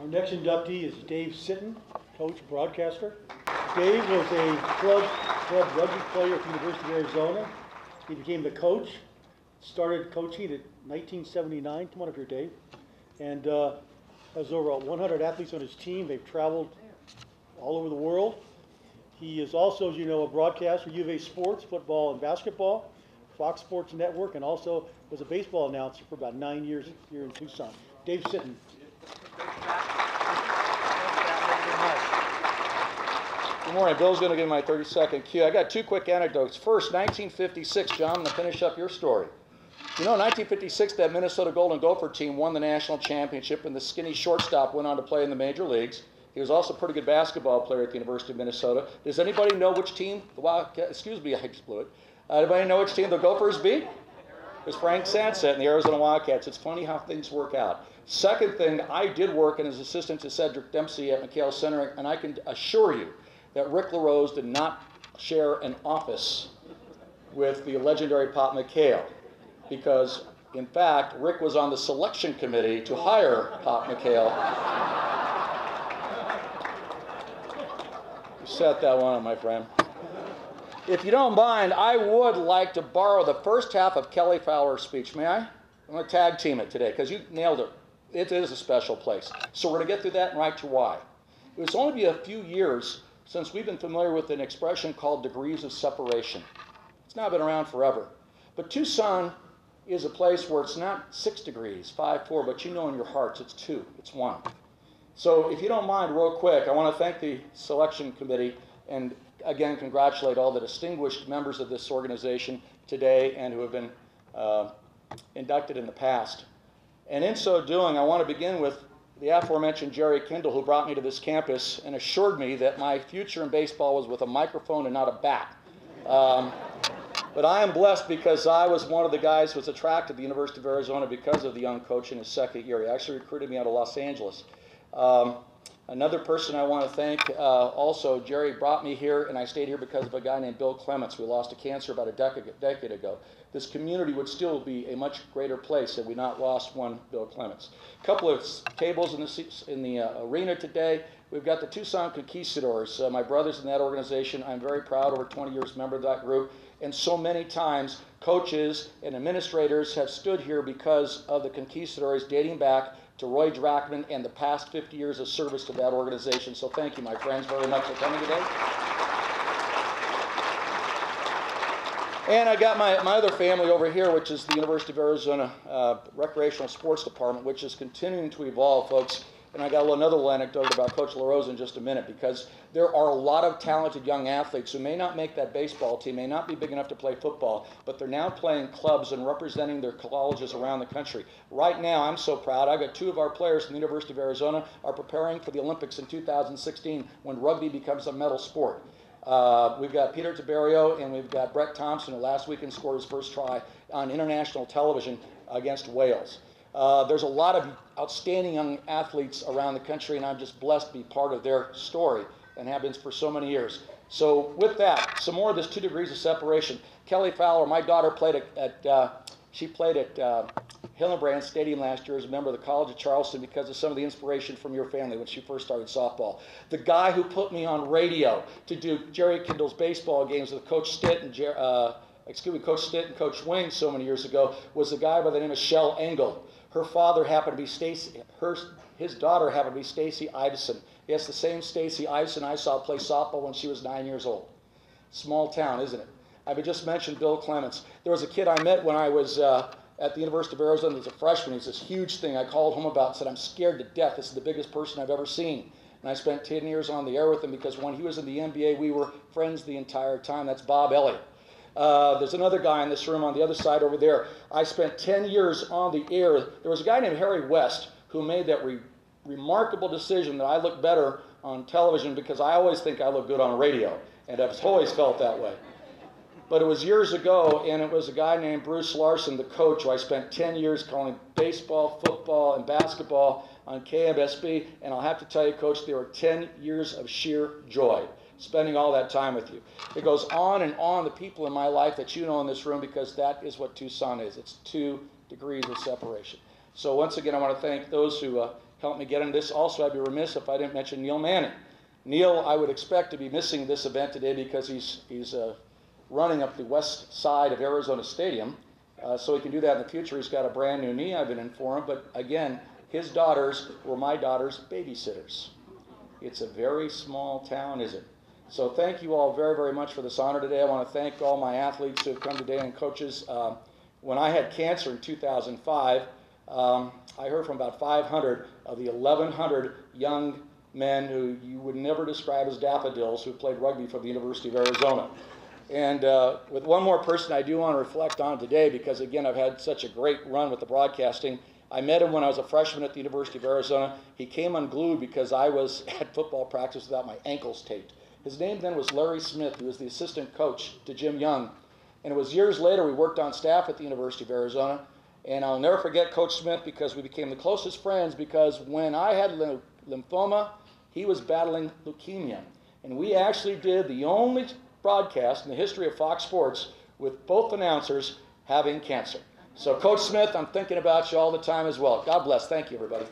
Our next inductee is DaveSitton, coach, broadcaster. Dave was a club rugby player at the University of Arizona. He became the coach, started coaching in 1979. Come on up here, Dave. And has over 100 athletes on his team. They've traveled all over the world. He is also, as you know, a broadcaster, U of A Sports, football and basketball, Fox Sports Network, and also was a baseball announcer for about 9 years here in Tucson. DaveSitton. Good morning. Bill's going to give my 30-second cue. I got two quick anecdotes. First, 1956, John, I'm going to finish up your story. You know, in 1956, that Minnesota Golden Gopher team won the national championship, and the skinny shortstop went on to play in the major leagues. He was also a pretty good basketball player at the University of Minnesota. Does anybody know which team the Wildcats, excuse me, I just blew it. Anybody know which team the Gophers beat? It was Frank Sanset and the Arizona Wildcats. It's funny how things work out. Second thing, I did work as assistant to Cedric Dempsey at McHale Center, and I can assure you that Rick LaRose did not share an office with the legendary Pop McHale, because, in fact, Rick was on the selection committee to hire Pop McHale. You set that one up, my friend. If you don't mind, I would like to borrow the first half of Kelly Fowler's speech. May I? I'm going to tag team it today, because you nailed it. It is a special place. So we're going to get through that and right to why. It was only a few years since we've been familiar with an expression called degrees of separation. It's now been around forever. But Tucson is a place where it's not 6 degrees, 5, 4, but you know in your hearts it's 2, it's 1. So if you don't mind, real quick, I want to thank the selection committee and again congratulate all the distinguished members of this organization today and who have been inducted in the past. And in so doing, I want to begin with the aforementioned Jerry Kindle, who brought me to this campus and assured me that my future in baseball was with a microphone and not a bat. But I am blessed because I was one of the guys who was attracted to the University of Arizona because of the young coach in his second year. He actually recruited me out of Los Angeles. Another person I want to thank also, Jerry brought me here, and I stayed here because of a guy named Bill Clements. We lost to cancer about a decade ago. This community would still be a much greater place had we not lost one Bill Clements. A couple of tables in the arena today. We've got the Tucson Conquistadors, my brothers in that organization. I'm very proud, over 20 years member of that group. And so many times, coaches and administrators have stood here because of the Conquistadors dating back to Roy Drackman and the past 50 years of service to that organization. So thank you, my friends, very much for coming today. And I got my other family over here, which is the University of Arizona Recreational Sports Department, which is continuing to evolve, folks. And I got another little anecdote about Coach LaRose in just a minute, because there are a lot of talented young athletes who may not make that baseball team, may not be big enough to play football, but they're now playing clubs and representing their colleges around the country. Right now, I'm so proud. I've got 2 of our players from the University of Arizona are preparing for the Olympics in 2016 when rugby becomes a medal sport. We've got Peter Tiberio and we've got Brett Thompson, who last weekend scored his first try on international television against Wales. There's a lot of outstanding young athletes around the country, and I'm just blessed to be part of their story and have been for so many years. So with that, some more of this 2 degrees of separation. Kelly Fowler, my daughter played at Hillenbrand Stadium last year as a member of the College of Charleston because of some of the inspiration from your family when she first started softball. The guy who put me on radio to do Jerry Kindle's baseball games with Coach Sitton, Coach Sitton, Coach Wing so many years ago was a guy by the name of Shell Engel. Her father happened to be his daughter happened to be Stacy Iveson. Yes, the same Stacy Iveson I saw play softball when she was 9 years old. Small town, isn't it? I've just mentioned Bill Clements. There was a kid I met when I was at the University of Arizona as a freshman. He's this huge thing. I called home about and said, I'm scared to death. This is the biggest person I've ever seen. And I spent 10 years on the air with him because when he was in the NBA, we were friends the entire time. That's Bob Elliott. There's another guy in this room on the other side over there. I spent 10 years on the air. There was a guy named Harry West who made that remarkable decision that I look better on television because I always think I look good on radio, and I've always felt that way. But it was years ago, and it was a guy named Bruce Larson, the coach, who I spent 10 years calling baseball, football, and basketball on KMSB, and I'll have to tell you, Coach, there were 10 years of sheer joy spending all that time with you. It goes on and on, the people in my life that you know in this room, because that is what Tucson is. It's 2 degrees of separation. So once again, I want to thank those who helped me get into this. Also, I'd be remiss if I didn't mention Neil Manning. Neil, I would expect to be missing this event today because he's running up the west side of Arizona Stadium, so he can do that in the future. He's got a brand new knee, I've been informed, but again, his daughters were my daughter's babysitters. It's a very small town, is it? So thank you all very, very much for this honor today. I want to thank all my athletes who have come today and coaches. When I had cancer in 2005, I heard from about 500 of the 1,100 young men who you would never describe as daffodils who played rugby for the University of Arizona. And with one more person I do want to reflect on today, because again, I've had such a great run with the broadcasting. I met him when I was a freshman at the University of Arizona. He came unglued because I was at football practice without my ankles taped. His name then was Larry Smith, who was the assistant coach to Jim Young. And it was years later we worked on staff at the University of Arizona. And I'll never forget Coach Smith because we became the closest friends, because when I had lymphoma, he was battling leukemia. And we actually did the only broadcast in the history of Fox Sports with both announcers having cancer. So Coach Smith, I'm thinking about you all the time as well. God bless. Thank you, everybody.